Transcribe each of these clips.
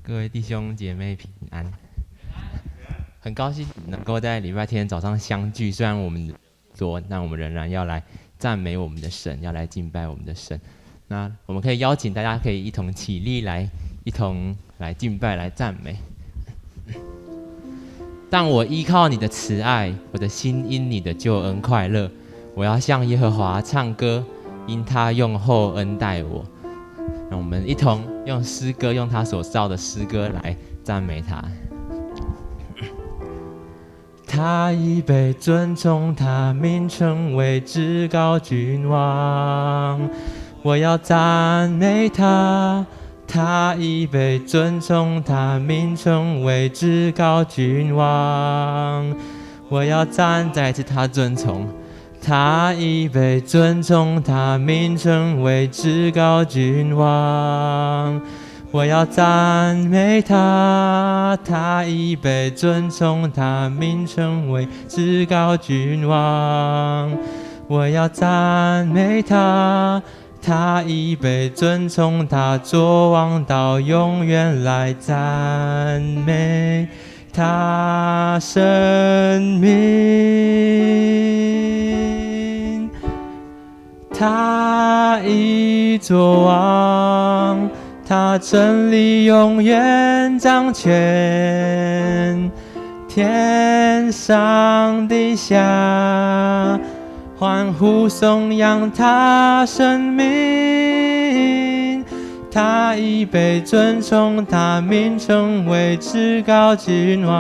各位弟兄姐妹平安，很高兴能够在礼拜天早上相聚。虽然我们多，但我们仍然要来赞美我们的神，要来敬拜我们的神。那我们可以邀请大家，可以一同起立来，一同来敬拜，来赞美。但我依靠你的慈爱，我的心因你的救恩快乐。我要向耶和华唱歌，因他用厚恩待我。让我们一同用诗歌，用他所造的诗歌来赞美他。他已被尊崇，他名称为至高君王。我要赞美他，他已被尊崇，他名称为至高君王。我要再次他尊崇。他已被尊崇，他名称为至高君王。我要赞美他，他已被尊崇，他名称为至高君王。我要赞美他，他已被尊崇，他作王到永远，来赞美他生命。他已作王，他真理永远掌权，天上地下欢呼颂扬他生命。他已被尊崇，他名称为至高君王。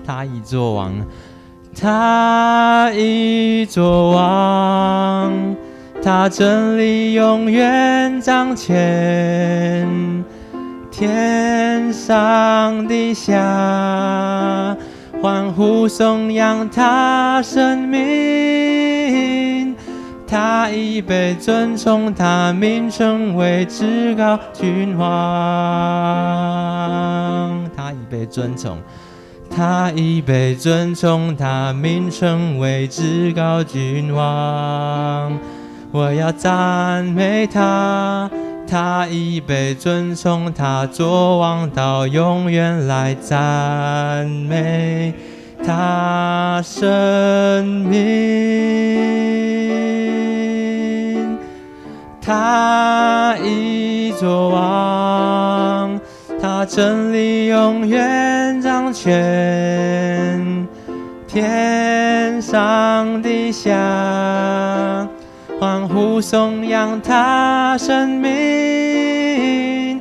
他已作王，他已作王，他真理永远掌权，天上地下欢呼颂扬他生命。他已被尊崇，他名称为至高君王。他已被尊崇，他已被尊崇，他名称为至高君王。我要赞美他，他已被尊崇，他作王到永远，来赞美他生命。他已作王，他真理永远掌权，天上地下欢呼颂扬他生命。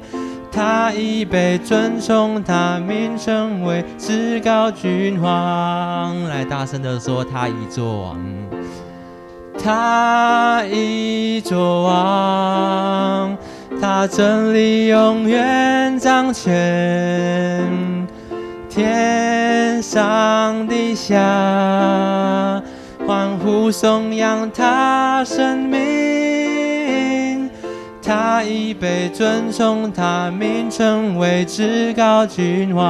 他已被尊崇，他名称为至高君王。来大声的说，他已作王，他已作王，他真理永远掌权，天上地下欢呼颂扬他生命。他已被尊崇，他名称为至高君王。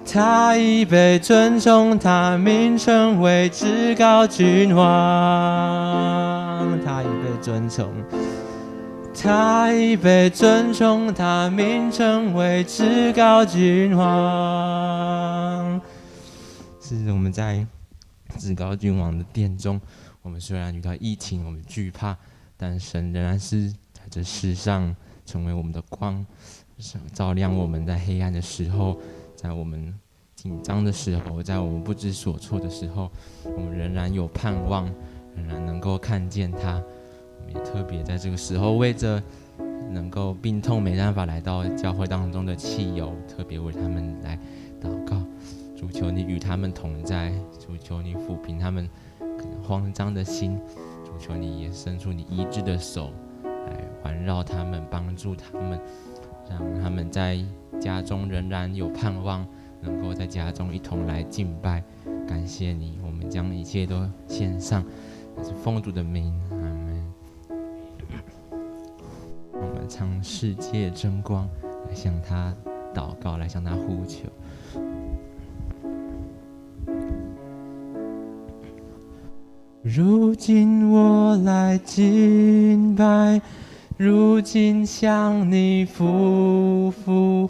他已被尊崇，他名称为至高君王。他已被尊崇，他已被尊崇，他名称为至高君王。是我们在至高君王的殿中，我们虽然遇到疫情，我们惧怕，但神仍然是在这世上成为我们的光，照亮我们在黑暗的时候，在我们紧张的时候，在我们不知所措的时候，我们仍然有盼望，仍然能够看见他。我们也特别在这个时候，为着能够病痛没办法来到教会当中的戚友，特别为他们来祷告。主求你与他们同在，主求你抚平他们慌张的心，主求你也伸出你医治的手来环绕他们，帮助他们，让他们在家中仍然有盼望，能够在家中一同来敬拜。感谢你，我们将一切都献上，是奉主的名，阿们。我们唱世界真光，来向他祷告，来向他呼求。如今我来敬拜，如今向你匍匐，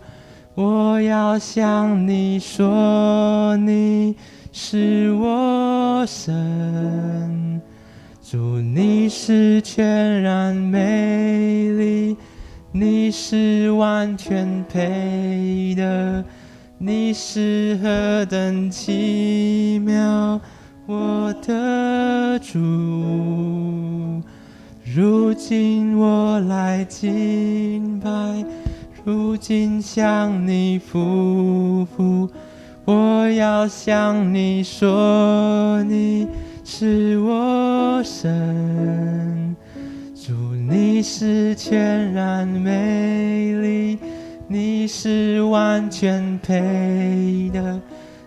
我要向你说，你是我神。主，你是全然美丽，你是完全配的，你是何等奇妙，我的主。如今我来敬拜，如今向你匍匐，我要向你说，你是我神。主，你是全然美丽，你是完全配的，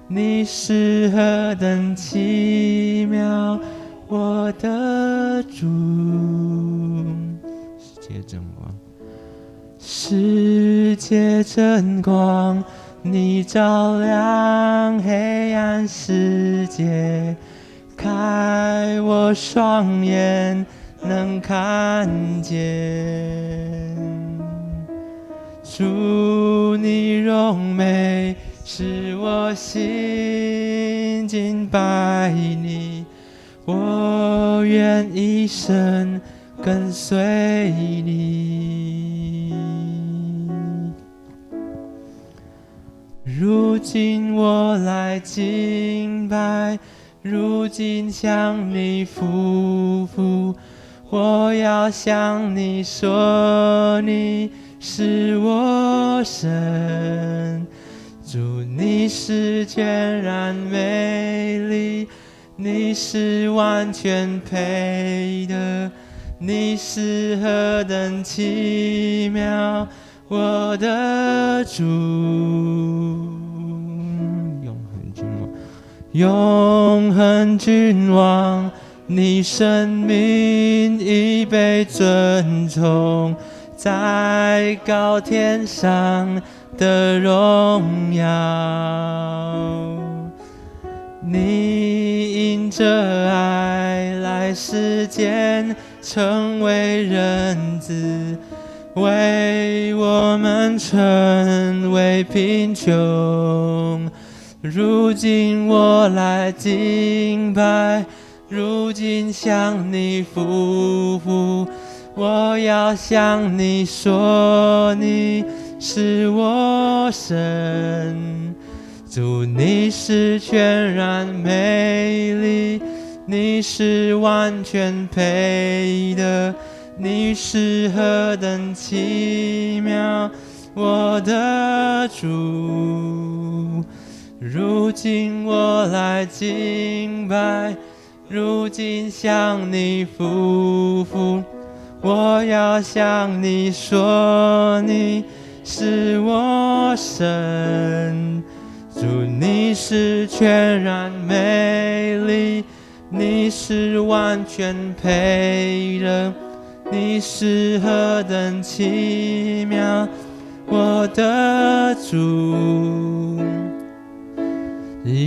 你是何等奇妙，我的主。世界真光，世界真光，你照亮黑暗世界，开我双眼能看见。主，你荣美使我心敬拜你，我愿一生跟随你。如今我来敬拜，如今向你匍匐，我要向你说，你是我神。主，你是全然美丽，你是完全配的，你是何等奇妙，我的主。永恒君王，你生命已被尊崇，在高天上的荣耀。你因着爱来世间，成为人子，为我们成为贫穷。如今我来敬拜，如今向你匍匐，我要向你说，你是我神。主，你是全然美丽，你是完全配的，你是何等奇妙，我的主。如今我来敬拜，如今向你匍匐，我要向你说，你是我神。主，你是全然美丽，你是完全配的，你是何等奇妙，我的主。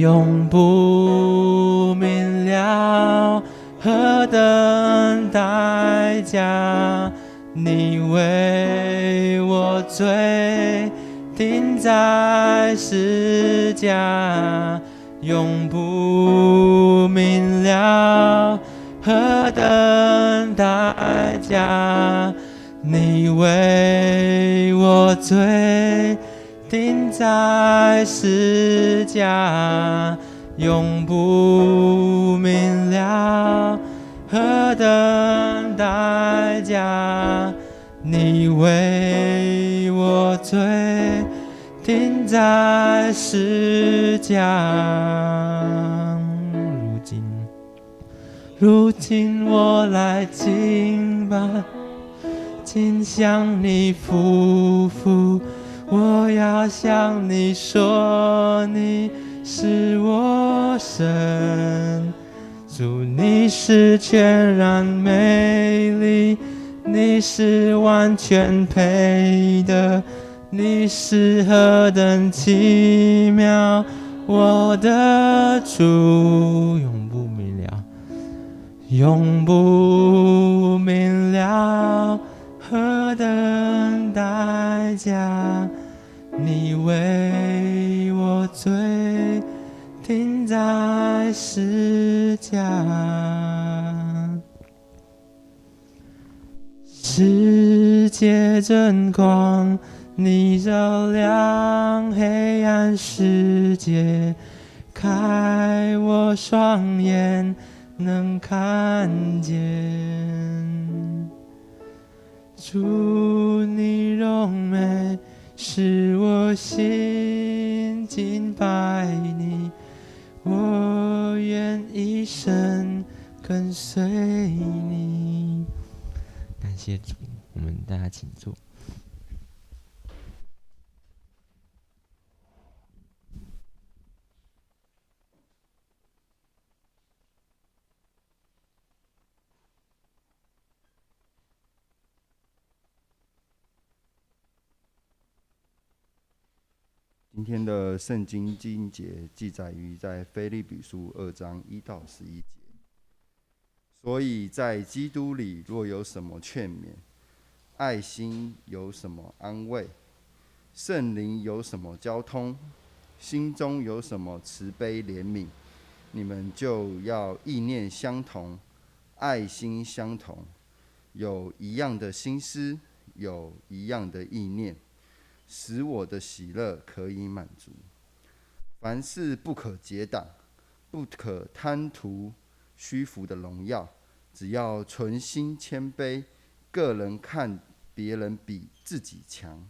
永不明了何等代价，你为我罪钉在十架。永不明了何等代价，你为我罪钉在十架。永不明了何等代价，你为我罪钉在十架。如今我来敬拜，今向你匍匐，我要向你说，你是我神。主，你是全然美丽，你是完全配的，你是何等奇妙，我的主。永不明了，永不明了何等代价，你为我罪钉在十架。世界真光，你照亮黑暗世界，开我双眼能看见。主你荣美，使我心敬拜你，我愿一生跟随你。感谢主，我们大家请坐。今天的圣经经节记载于在腓立比书2章1到11节。所以在基督里，若有什么劝勉，爱心有什么安慰，圣灵有什么交通，心中有什么慈悲怜悯，你们就要意念相同，爱心相同，有一样的心思，有一样的意念，使我的喜乐可以满足。凡事不可结党，不可贪图虚浮的荣耀，只要存心谦卑，个人看别人比自己强。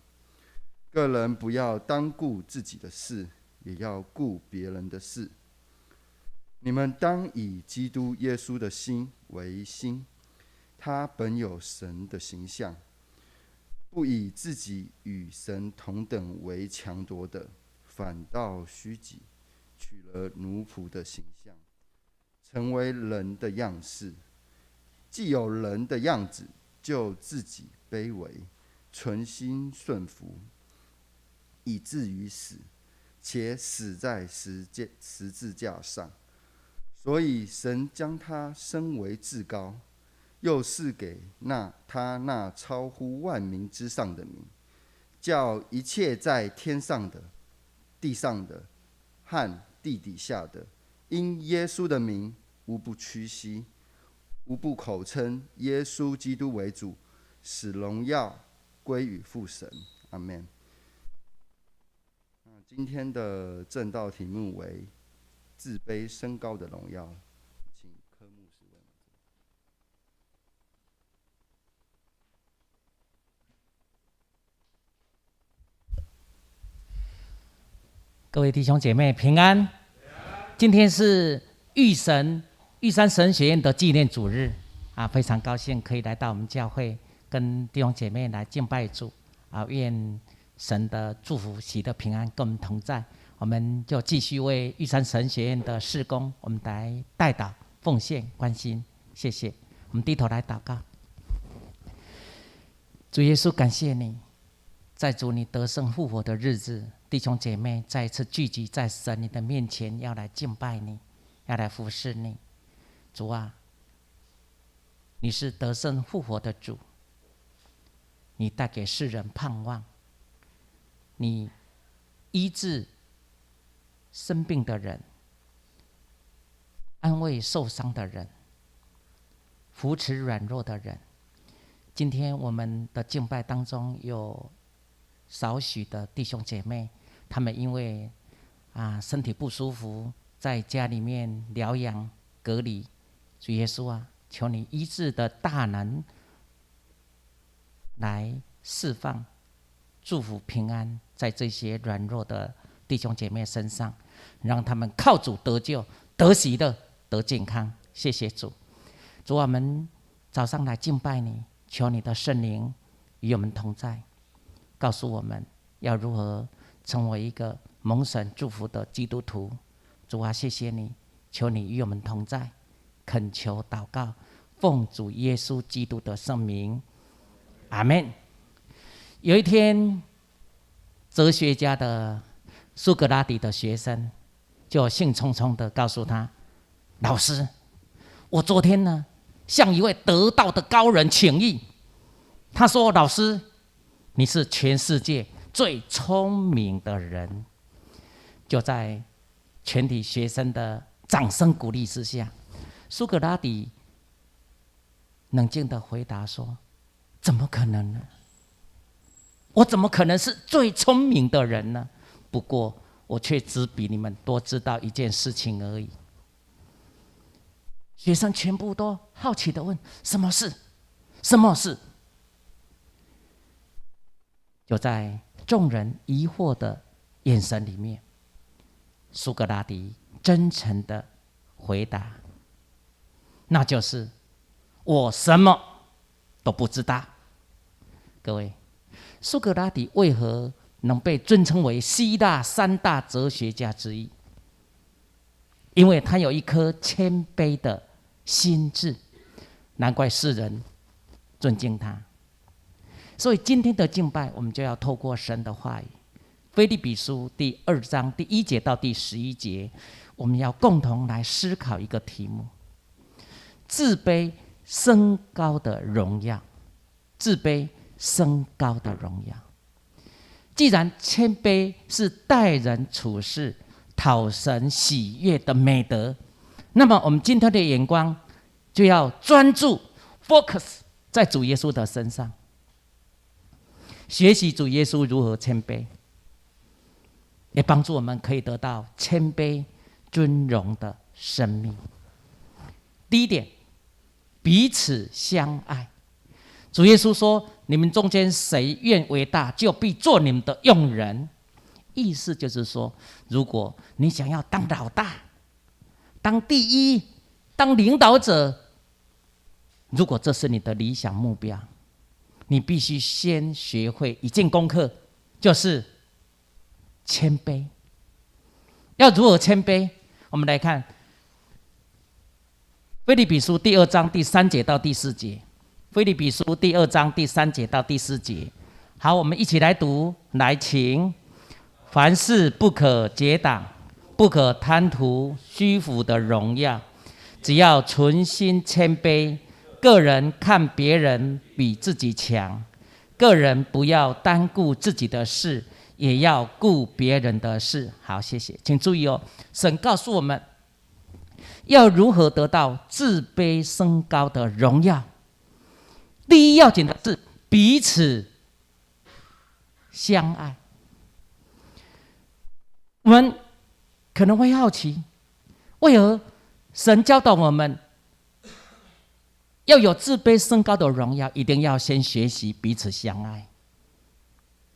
个人不要单顾自己的事，也要顾别人的事。你们当以基督耶稣的心为心，他本有神的形象，不以自己与神同等为强夺的，反倒虚己，取了奴仆的形象，成为人的样式。既有人的样子，就自己卑微，存心顺服，以至于死，且死在十字架上。所以神将他升为至高，又赐给他那超乎万民之上的名，叫一切在天上的、地上的和地底下的，因耶稣的名，无不屈膝，无不口称耶稣基督为主，使荣耀归于父神。阿们。今天的正道题目为自卑升高的荣耀，请科牧师为我们。各位弟兄姐妹平安。今天是玉山神学院的纪念主日啊，非常高兴可以来到我们教会，跟弟兄姐妹来敬拜主啊，愿神的祝福、喜乐、平安跟我们同在。我们就继续为玉山神学院的事工，我们来代祷、奉献、关心，谢谢。我们低头来祷告。主耶稣，感谢你，在主你得胜复活的日子，弟兄姐妹再一次聚集在神你的面前，要来敬拜你，要来服侍你。主啊，你是得胜复活的主，你带给世人盼望，你医治生病的人，安慰受伤的人，扶持软弱的人。今天我们的敬拜当中有少许的弟兄姐妹，他们因为身体不舒服，在家里面疗养隔离。主耶稣啊，求你医治的大能来释放祝福平安在这些软弱的弟兄姐妹身上，让他们靠主得救、得喜乐、得健康。谢谢主。主，我们早上来敬拜你，求你的圣灵与我们同在，告诉我们要如何成为一个蒙神祝福的基督徒。主啊，谢谢你，求你与我们同在，恳求祷告，奉主耶稣基督的圣名，阿们。有一天，哲学家的苏格拉底的学生就兴冲冲地告诉他：老师，我昨天呢向一位得道的高人请益。他说：“老师，你是全世界最聪明的人。”就在全体学生的掌声鼓励之下，苏格拉底冷静地回答说：“怎么可能呢？我怎么可能是最聪明的人呢？不过我却只比你们多知道一件事情而已。”学生全部都好奇地问：“什么事？什么事？”就在众人疑惑的眼神里面，苏格拉底真诚地回答：“那就是我什么都不知道。”各位，苏格拉底为何能被尊称为希腊三大哲学家之一？因为他有一颗谦卑的心智，难怪世人尊敬他。所以今天的敬拜，我们就要透过神的话语，腓立比书第2章第1节到第11节，我们要共同来思考一个题目：自卑升高的荣耀。自卑升高的荣耀。既然谦卑是待人处事讨神喜悦的美德，那么我们今天的眼光就要专注 focus 在主耶稣的身上，学习主耶稣如何谦卑，也帮助我们可以得到谦卑尊荣的生命。第一点，彼此相爱。主耶稣说：“你们中间谁愿为大，就必做你们的用人。”意思就是说，如果你想要当老大、当第一、当领导者，如果这是你的理想目标，你必须先学会一件功课，就是谦卑。要如何谦卑？我们来看腓立比书第2章第3节到第4节。腓立比书第2章第3节到第4节。好，我们一起来读，来，请。凡事不可结党，不可贪图虚浮的荣耀，只要存心谦卑，个人看别人比自己强，个人不要单顾自己的事，也要顾别人的事。好，谢谢，请注意哦，神告诉我们要如何得到自卑升高的荣耀。第一要紧的是彼此相爱。我们可能会好奇，为何神教导我们要有自卑升高的荣耀，一定要先学习彼此相爱？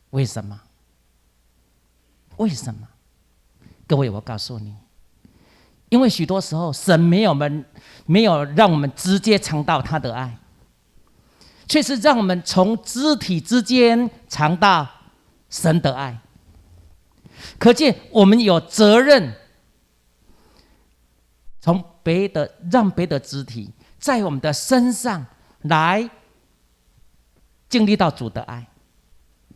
为什么？为什么？各位，我告诉你，因为许多时候神没有让我们直接尝到他的爱，却是让我们从肢体之间尝到神的爱。可见我们有责任让别的肢体在我们的身上来经历到主的爱，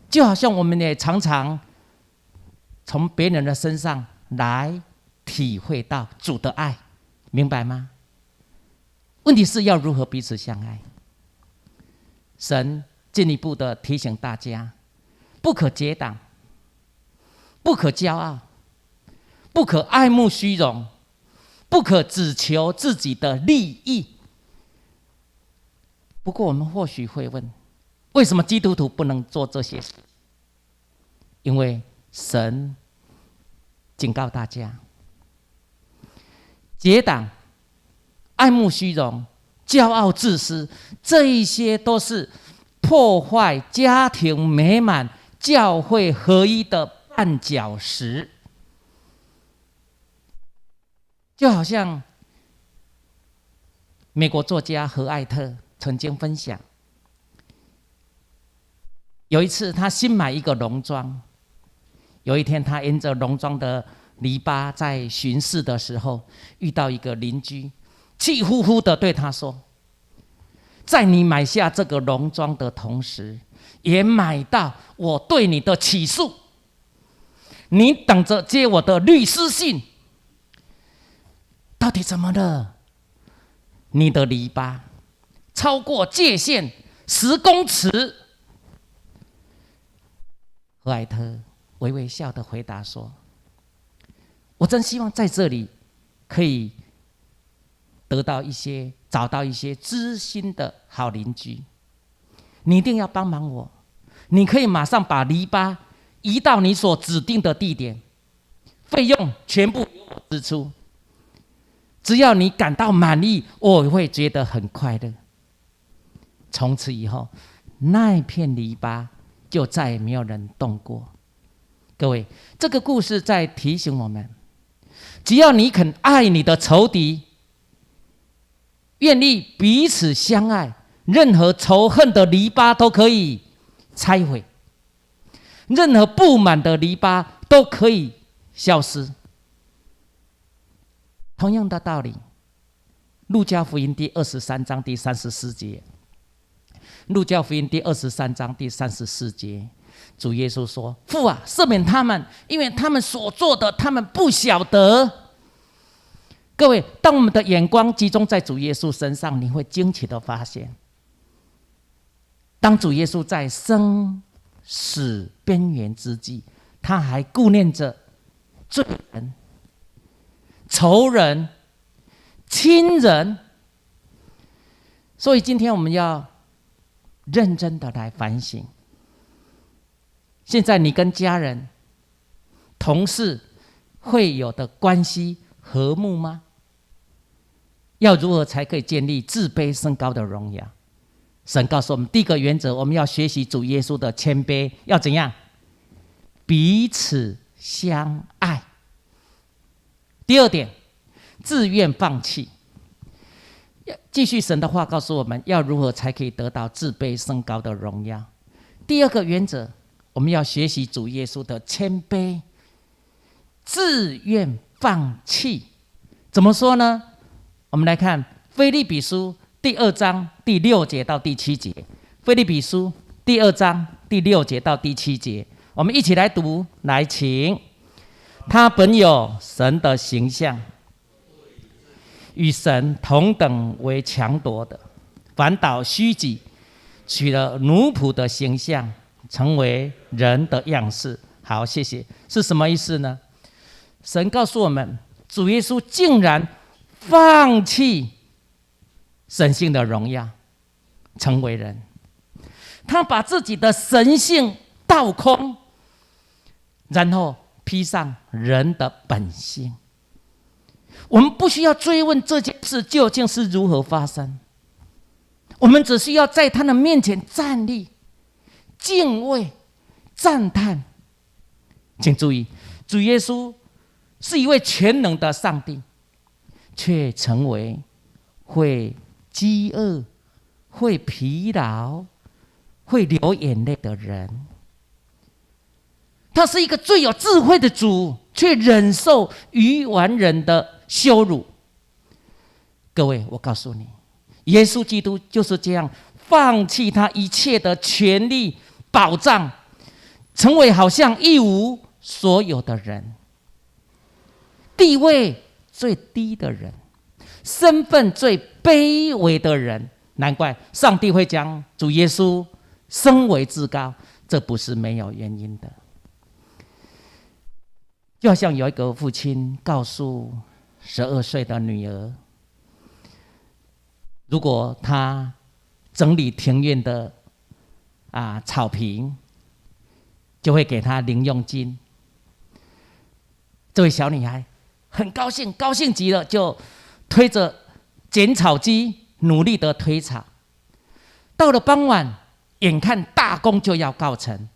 就好像我们也常常从别人的身上来体会到主的爱，明白吗？问题是要如何彼此相爱？神进一步的提醒大家，不可结党，不可骄傲，不可爱慕虚荣，不可只求自己的利益。不过我们或许会问，为什么基督徒不能做这些事？因为神警告大家，结党、爱慕虚荣、骄傲自私，这一些都是破坏家庭美满、教会合一的绊脚石。就好像美国作家何艾特曾经分享，有一次他新买一个农庄，有一天他沿着农庄的篱笆在巡视的时候，遇到一个邻居，气呼呼的对他说：“在你买下这个农庄的同时，也买到我对你的起诉，你等着接我的律师信。到底怎么了？你的篱笆超过界限10公尺。赫艾特微微笑的回答说：“我真希望在这里可以找到一些知心的好邻居。你一定要帮忙我，你可以马上把篱笆移到你所指定的地点，费用全部由我支出。只要你感到满意，我会觉得很快乐。”从此以后，那片篱笆就再也没有人动过。各位，这个故事在提醒我们，只要你肯爱你的仇敌，愿意彼此相爱，任何仇恨的篱笆都可以拆毁，任何不满的篱笆都可以消失。同样的道理，路加福音第23章第34节，路加福音第23章第34节，主耶稣说：“父啊，赦免他们，因为他们所做的，他们不晓得。”各位，当我们的眼光集中在主耶稣身上，你会惊奇的发现，当主耶稣在生死边缘之际，他还顾念着罪人、仇人、亲人。所以今天我们要认真的来反省，现在你跟家人、同事会有的关系和睦吗？要如何才可以建立自卑升高的荣耀？神告诉我们，第一个原则，我们要学习主耶稣的谦卑，要怎样？彼此相爱。第二点，自愿放弃。继续神的话告诉我们，要如何才可以得到自卑升高的荣耀？第二个原则，我们要学习主耶稣的谦卑，自愿放弃。怎么说呢？我们来看腓立比书第2章第6节到第7节。腓立比书第2章第6节到第7节，我们一起来读。来，请。他本有神的形象，与神同等为强夺的，反倒虚己，取了奴仆的形象，成为人的样式。好，谢谢。是什么意思呢？神告诉我们，主耶稣竟然放弃神性的荣耀，成为人。他把自己的神性倒空，然后披上人的本性。我们不需要追问这件事究竟是如何发生，我们只需要在他的面前站立、敬畏、赞叹。请注意，主耶稣是一位全能的上帝，却成为会饥饿、会疲劳、会流眼泪的人。他是一个最有智慧的主，却忍受愚顽人的羞辱。各位，我告诉你，耶稣基督就是这样放弃他一切的权利保障，成为好像一无所有的人，地位最低的人，身份最卑微的人。难怪上帝会将主耶稣升为至高，这不是没有原因的。就好像有一个父亲告诉12岁的女儿，如果他整理庭院的草坪，就会给他零用金。这位小女孩很高兴，高兴极了，就推着剪草机努力的推草。到了傍晚，眼看大功就要告成，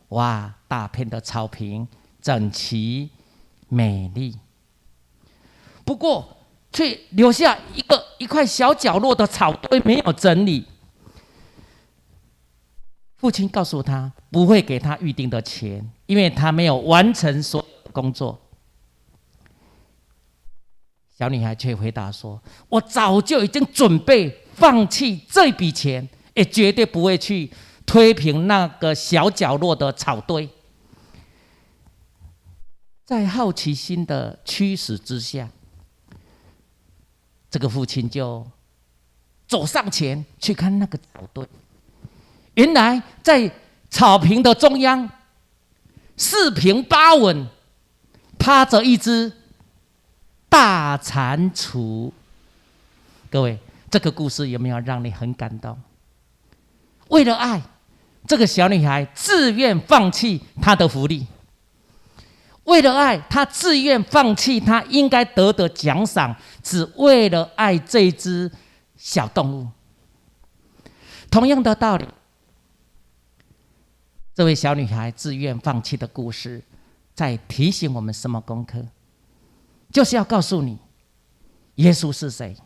哇，大片的草坪整齐美丽，不过却留下一块小角落的草堆没有整理。父亲告诉他不会给他预定的钱，因为他没有完成所有的工作。小女孩却回答说：“我早就已经准备放弃这笔钱，也绝对不会去推平那个小角落的草堆。”在好奇心的驱使之下，这个父亲就走上前去看那个草堆，原来在草坪的中央，四平八稳趴着一只大蟾蜍。各位，这个故事有没有让你很感动？为了爱，这个小女孩自愿放弃她的福利，为了爱，她自愿放弃她应该得的奖赏，只为了爱这只小动物。同样的道理，这位小女孩自愿放弃的故事，在提醒我们什么功课？就是要告诉你，耶稣是谁？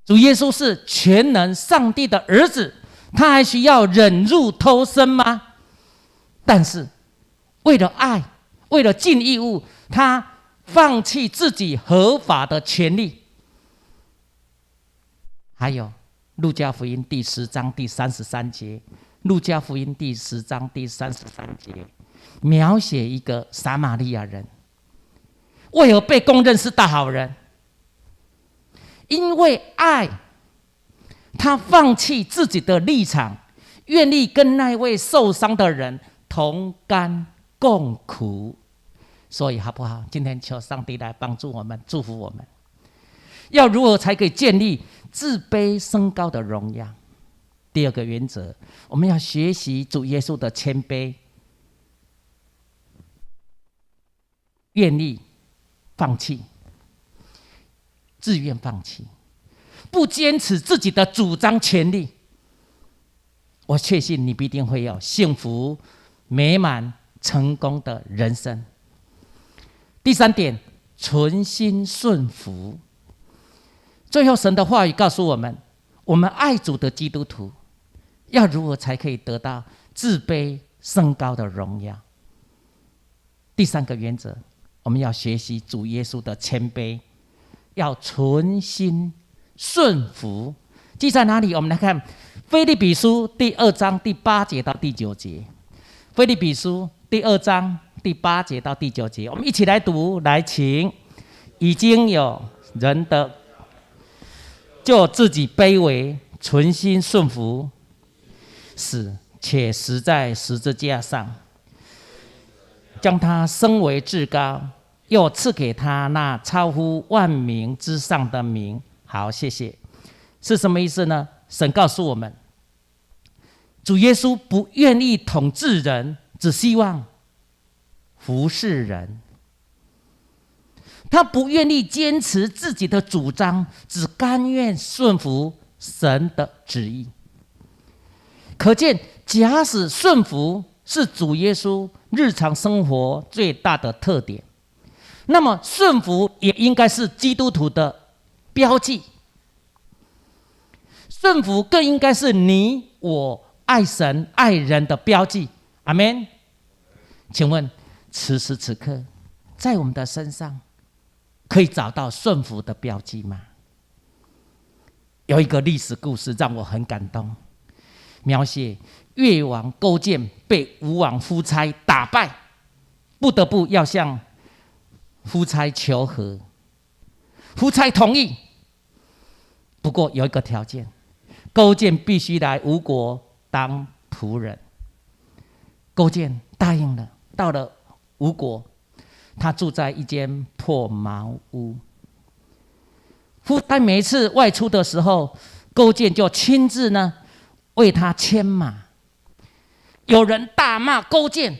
主耶稣是全能上帝的儿子，他还需要忍辱偷生吗？但是为了爱，为了尽义务，他放弃自己合法的权利。还有路加福音第10章第33节，路加福音第10章第33节描写一个撒玛利亚人为何被公认是大好人？因为爱，他放弃自己的立场，愿意跟那位受伤的人同甘共苦。所以好不好？今天求上帝来帮助我们，祝福我们。要如何才可以建立自卑升高的荣耀？第二个原则，我们要学习主耶稣的谦卑，愿意放弃，自愿放弃，不坚持自己的主张权利。我确信你必定会有幸福、美满、成功的人生。第三点，存心顺服。最后，神的话语告诉我们，我们爱主的基督徒要如何才可以得到自卑升高的荣耀？第三个原则，我们要学习主耶稣的谦卑，要存心顺服。记在哪里？我们来看腓立比书第2章第8节到第9节。腓立比书第2章第8节到第9节，我们一起来读。来，请。已经有人的就自己卑微，存心顺服，且死在十字架上，将他升为至高，又赐给他那超乎万名之上的名。好，谢谢。是什么意思呢？神告诉我们，主耶稣不愿意统治人，只希望服侍人。他不愿意坚持自己的主张，只甘愿顺服神的旨意。可见，假使顺服是主耶稣日常生活最大的特点，那么顺服也应该是基督徒的标记。顺服更应该是你我爱神爱人的标记。阿们。请问，此时此刻，在我们的身上可以找到顺服的标记吗？有一个历史故事让我很感动，描写越王勾践被吴王夫差打败，不得不要向夫差求和。夫差同意，不过有一个条件，勾践必须来吴国当仆人。勾践答应了，到了吴国，他住在一间破茅屋。夫差每一次外出的时候，勾践就亲自呢为他牵马。有人大骂勾践，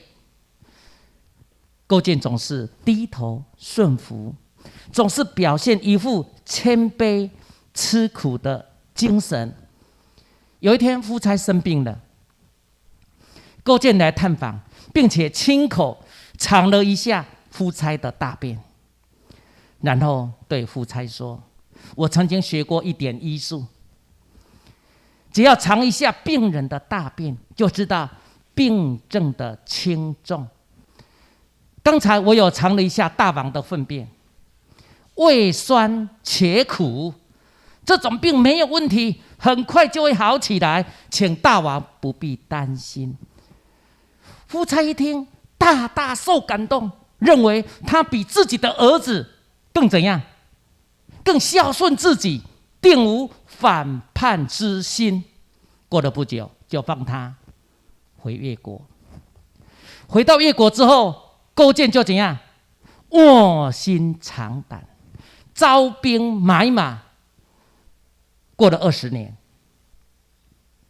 勾践总是低头顺服，总是表现一副谦卑吃苦的精神。有一天，夫差生病了，勾践来探访，并且亲口尝了一下夫差的大便，然后对夫差说：“我曾经学过一点医术，只要尝一下病人的大便，就知道病症的轻重。刚才我有尝了一下大王的粪便，味酸且苦，这种病没有问题，很快就会好起来，请大王不必担心。”夫差一听，大大受感动，认为他比自己的儿子更怎样？更孝顺自己，定无反叛之心。过了不久，就放他回越国。回到越国之后，勾践就怎样？卧薪尝胆，招兵买马。过了20年，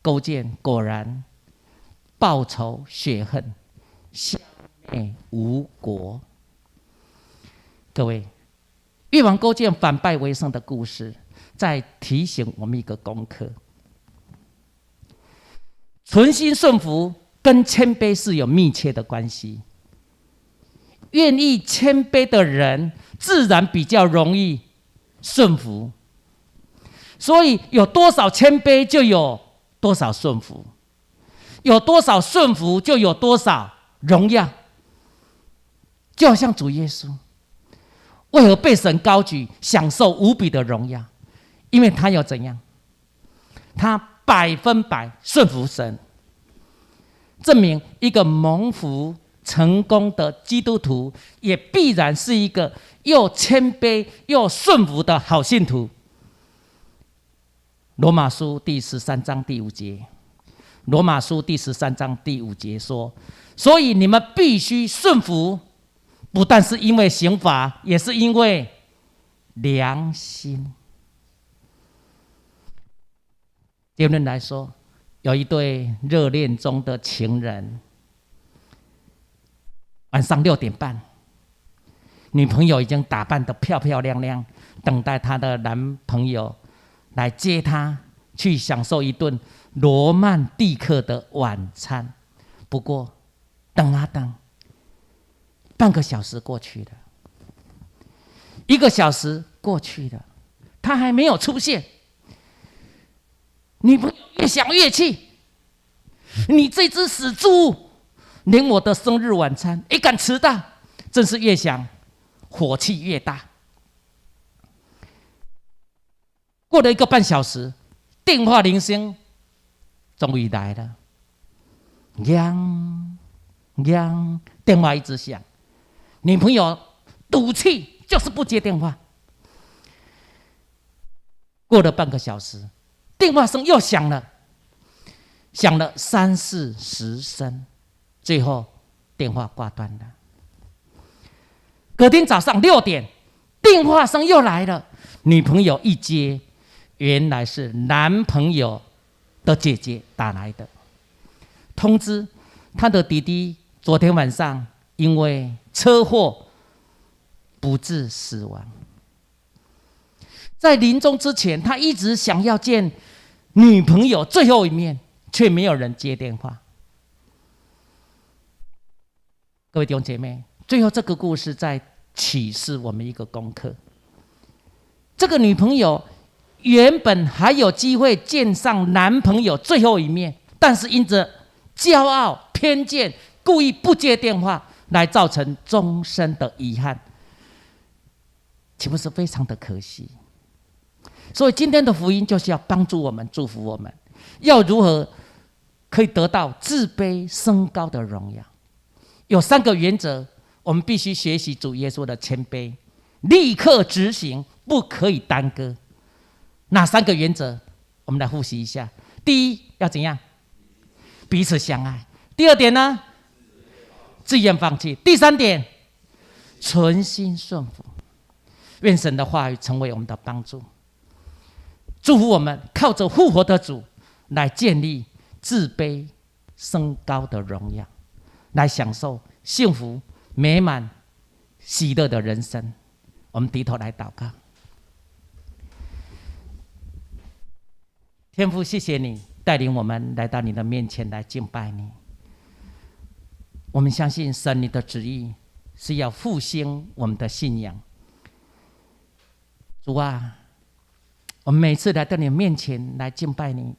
勾践果然报仇雪恨，消灭吴国。各位，越王勾践反败为胜的故事，在提醒我们一个功课：存心顺服跟谦卑是有密切的关系。愿意谦卑的人，自然比较容易顺服。所以有多少谦卑，就有多少顺服；有多少顺服，就有多少荣耀。就好像主耶稣，为何被神高举，享受无比的荣耀？因为他有怎样？他100%顺服神，证明一个蒙福成功的基督徒，也必然是一个又谦卑又顺服的好信徒。罗马书第13章第5节，罗马书第13章第5节说：所以你们必须顺服，不但是因为刑罚，也是因为良心。结论来说，有一对热恋中的情人，晚上6点半，女朋友已经打扮得漂漂亮亮，等待她的男朋友来接她去享受一顿罗曼蒂克的晚餐。不过等啊等，半个小时过去了，1个小时过去了，他还没有出现。女朋友越想越气，你这只死猪，连我的生日晚餐也敢迟到，真是越想火气越大。过了1个半小时，电话铃声终于来了，锵锵，电话一直响，女朋友赌气就是不接电话。过了半个小时，电话声又响了，响了3、40声，最后电话挂断了。隔天早上6点，电话声又来了，女朋友一接，原来是男朋友的姐姐打来的，通知他的弟弟昨天晚上因为车祸不治死亡。在临终之前，他一直想要见女朋友最后一面，却没有人接电话。各位弟兄姐妹，最后这个故事在启示我们一个功课：这个女朋友原本还有机会见上男朋友最后一面，但是因着骄傲、偏见，故意不接电话，来造成终身的遗憾，岂不是非常的可惜？所以今天的福音就是要帮助我们、祝福我们，要如何可以得到自卑升高的荣耀。有3个原则，我们必须学习主耶稣的谦卑，立刻执行，不可以耽搁。哪3个原则？我们来复习一下。第一，要怎样？彼此相爱。第2点呢？自愿放弃。第3点，存心顺服。愿神的话语成为我们的帮助，祝福我们靠着复活的主来建立自卑升高的荣耀，来享受幸福美满喜乐的人生。我们低头来祷告。天父，谢谢你带领我们来到你的面前来敬拜你。我们相信神你的旨意是要复兴我们的信仰。主啊，我们每次来到你面前来敬拜你，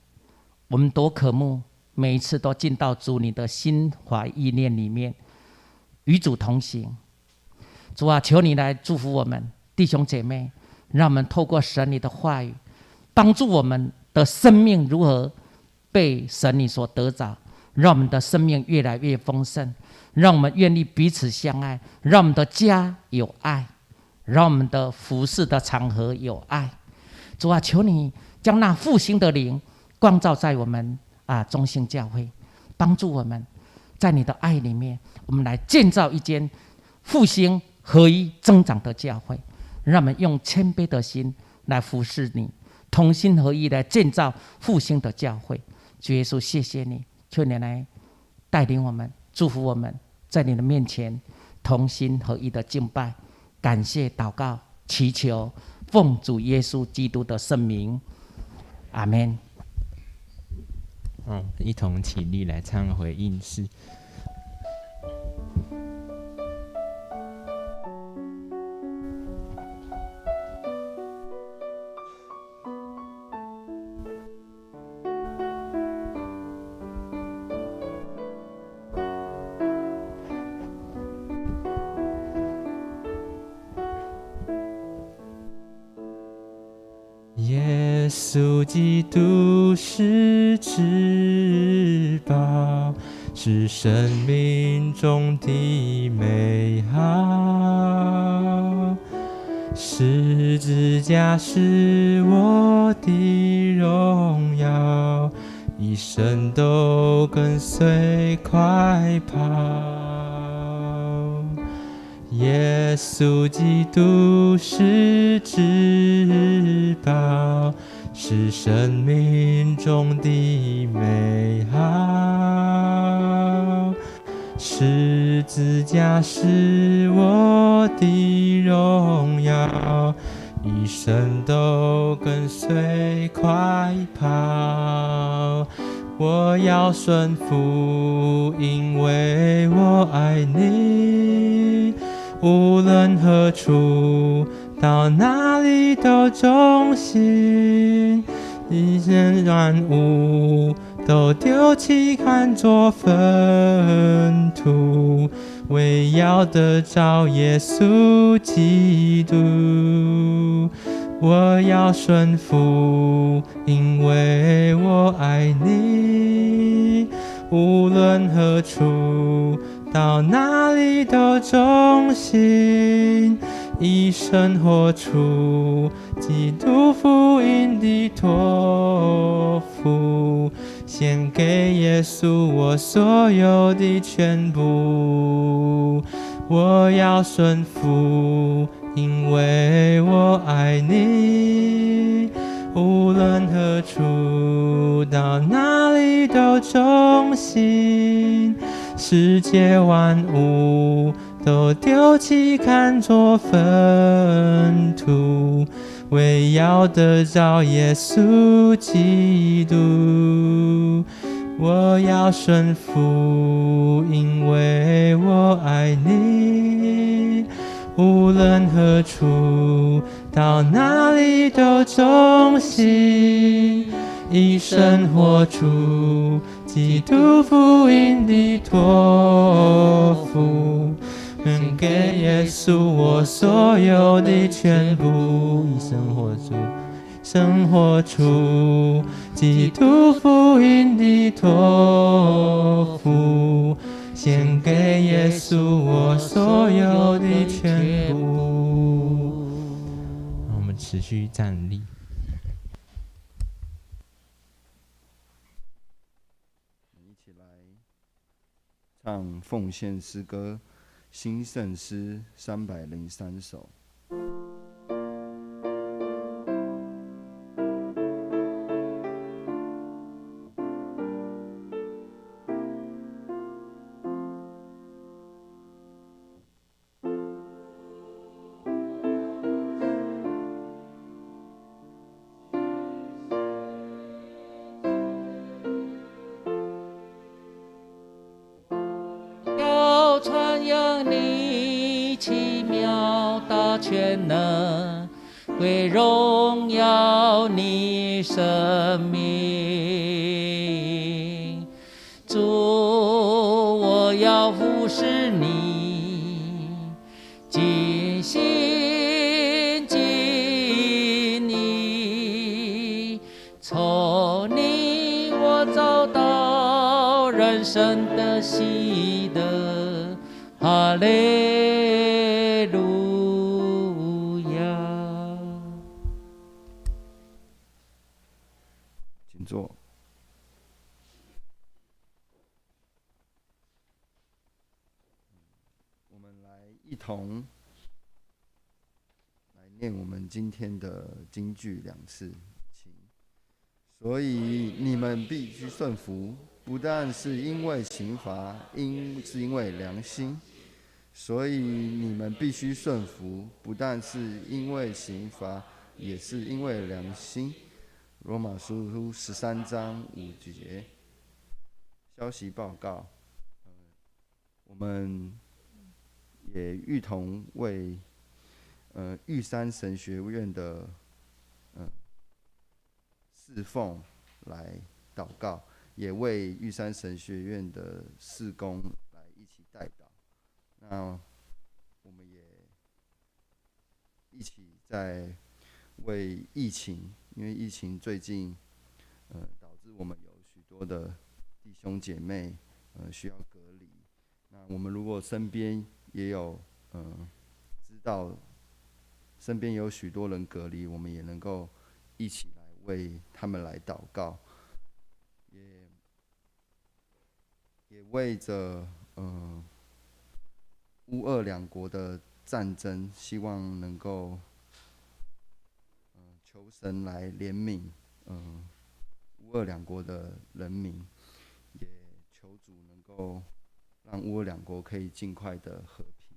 我们多渴慕每一次都进到主你的心怀意念里面，与主同行。主啊，求你来祝福我们弟兄姐妹，让我们透过神你的话语，帮助我们的生命如何被神你所得着，让我们的生命越来越丰盛，让我们愿意彼此相爱，让我们的家有爱，让我们的服事的场合有爱。主啊，求你将那复兴的灵光照在我们中兴教会，帮助我们在你的爱里面，我们来建造一间复兴合一增长的教会，让我们用谦卑的心来服侍你，同心合一来建造复兴的教会。主耶稣，谢谢你，求你来带领我们，祝福我们，在你的面前同心合一的敬拜，感谢祷告，祈求奉主耶稣基督的圣名，阿们。一同起立来唱回应诗。耶稣基督是至宝，是生命中的美好。十字架是我的荣耀，一生都跟随快跑。耶稣基督是至宝，是生命中的美好。十字架是我的荣耀，一生都跟随快跑。我要顺服，因为我爱你。无论何处，到哪里都忠心，一切万物都丢弃，看作粪土，为要得着耶稣基督。我要顺服，因为我爱你。无论何处，到哪里都忠心，一生活出基督福音的托付，献给耶稣我所有的全部。我要顺服，因为我爱你。无论何处，到哪里都忠心，世界万物都丢弃，看作粪土，为要得着耶稣基督。我要顺服，因为我爱你。无论何处，到哪里都忠心，一生活出基督福音的托付，献给耶稣我所有的全部。一生活出基督福音的托付，献给耶稣我所有的全部。让我们持续站立。一起来唱奉献诗歌新圣诗303首。全能，为荣耀你生命。主，我要服侍你，尽心尽意，从你我找到人生的喜乐。哈利路亚。同来念我们今天的金句2次，请。所以你们必须顺服，不但是因为刑罚，是因为良心。所以你们必须顺服，不但是因为刑罚，也是因为良心。罗马书13章5节。消息报告，我们也一同为玉山神学院的侍奉来祷告，也为玉山神学院的事工来一起代祷。那我们也一起在为疫情，因为疫情最近导致我们有许多的弟兄姐妹需要隔离。那我们如果身边也有知道身边有许多人隔离，我们也能够一起来为他们来祷告，也为着乌俄两国的战争，希望能够求神来怜悯乌俄两国的人民，也求主能够让乌俄两国可以尽快的和平。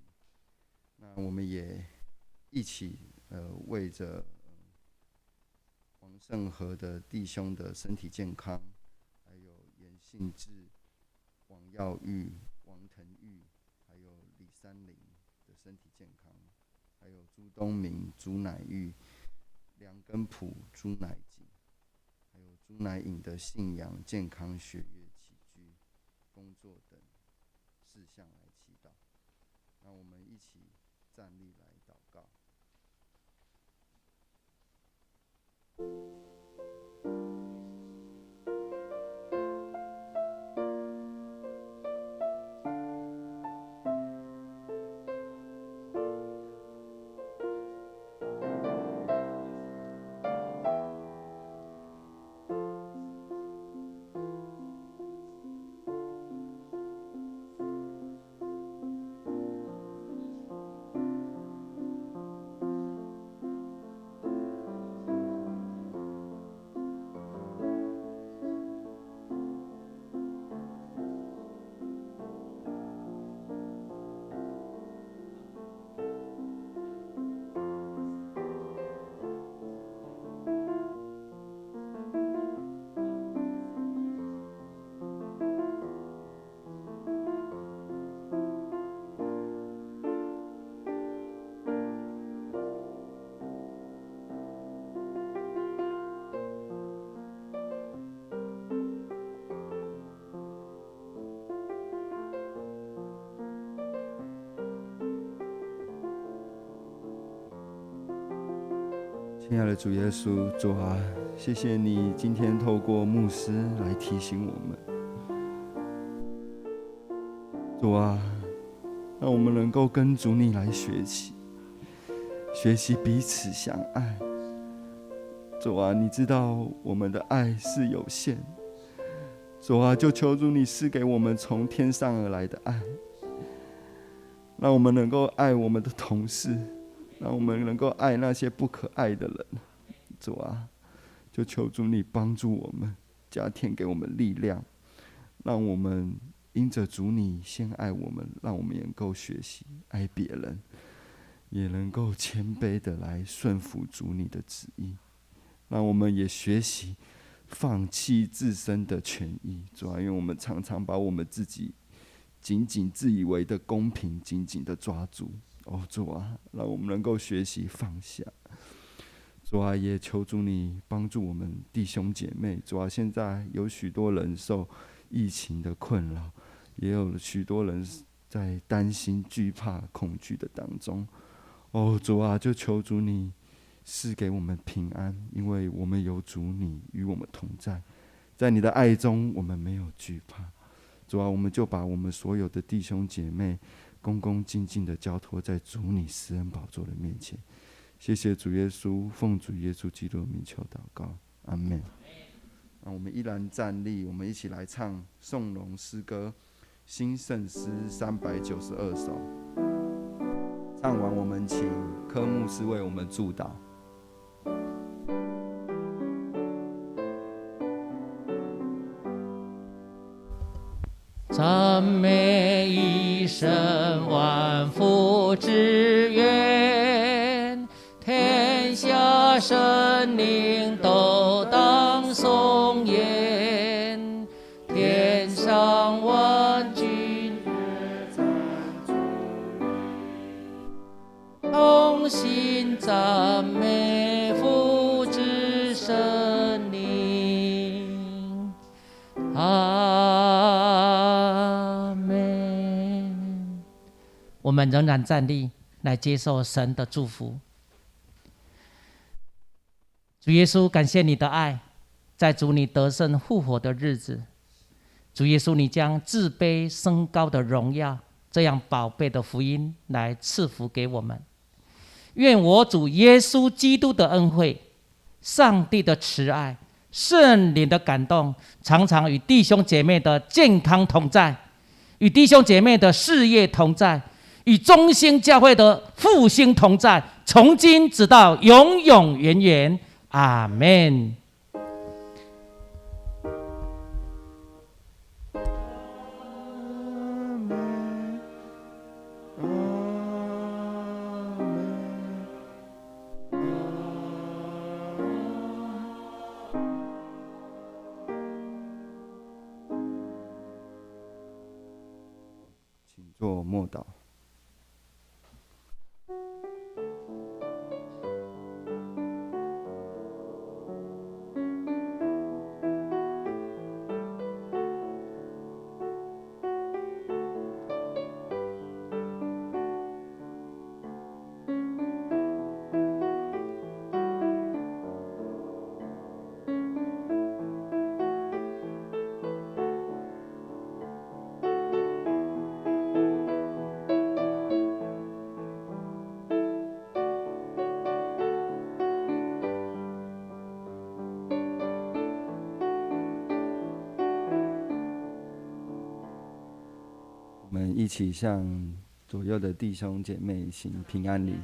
那我们也一起为着黄胜和的弟兄的身体健康，还有严信志、王耀玉、王腾玉，还有李三林的身体健康，还有朱东明、朱乃玉、梁根普、朱乃景，还有朱乃颖的信仰、健康、学业、起居、工作等事项来祈祷。让我们一起站立来祷告。亲爱的主耶稣，主啊，谢谢你今天透过牧师来提醒我们。主啊，让我们能够跟主你来学习彼此相爱。主啊，你知道我们的爱是有限，主啊，就求主你赐给我们从天上而来的爱，让我们能够爱我们的同事，让我们能够爱那些不可爱的人。主啊，就求主你帮助我们，加添给我们力量，让我们因着主你先爱我们，让我们也能够学习爱别人，也能够谦卑的来顺服主你的旨意，让我们也学习放弃自身的权益。主啊，因为我们常常把我们自己仅仅自以为的公平紧紧的抓住。主啊，让我们能够学习放下。主啊，也求主你帮助我们弟兄姐妹。主啊，现在有许多人受疫情的困扰，也有许多人在担心、惧怕、恐惧的当中。主啊，就求主你赐给我们平安，因为我们有主你与我们同在，在你的爱中我们没有惧怕。主啊，我们就把我们所有的弟兄姐妹恭恭敬敬的交托在主你施恩宝座的面前。谢谢主耶稣，奉主耶稣基督的名求祷告，阿们。那我们依然站立，我们一起来唱颂龙诗歌新圣诗392首。唱完，我们请科牧师为我们祝祷。赞美一生万福之源，天下生灵都当颂言，天上万军同心赞美父之圣灵。阿门。我们仍然站立来接受神的祝福。主耶稣，感谢你的爱，在主你得胜复活的日子，主耶稣，你将自卑升高的荣耀，这样宝贝的福音来赐福给我们。愿我主耶稣基督的恩惠、上帝的慈爱、圣灵的感动，常常与弟兄姐妹的健康同在，与弟兄姐妹的事业同在，与中兴教会的复兴同在，从今直到永永远远。阿们。请做默祷。我们一起向左右的弟兄姐妹行平安礼。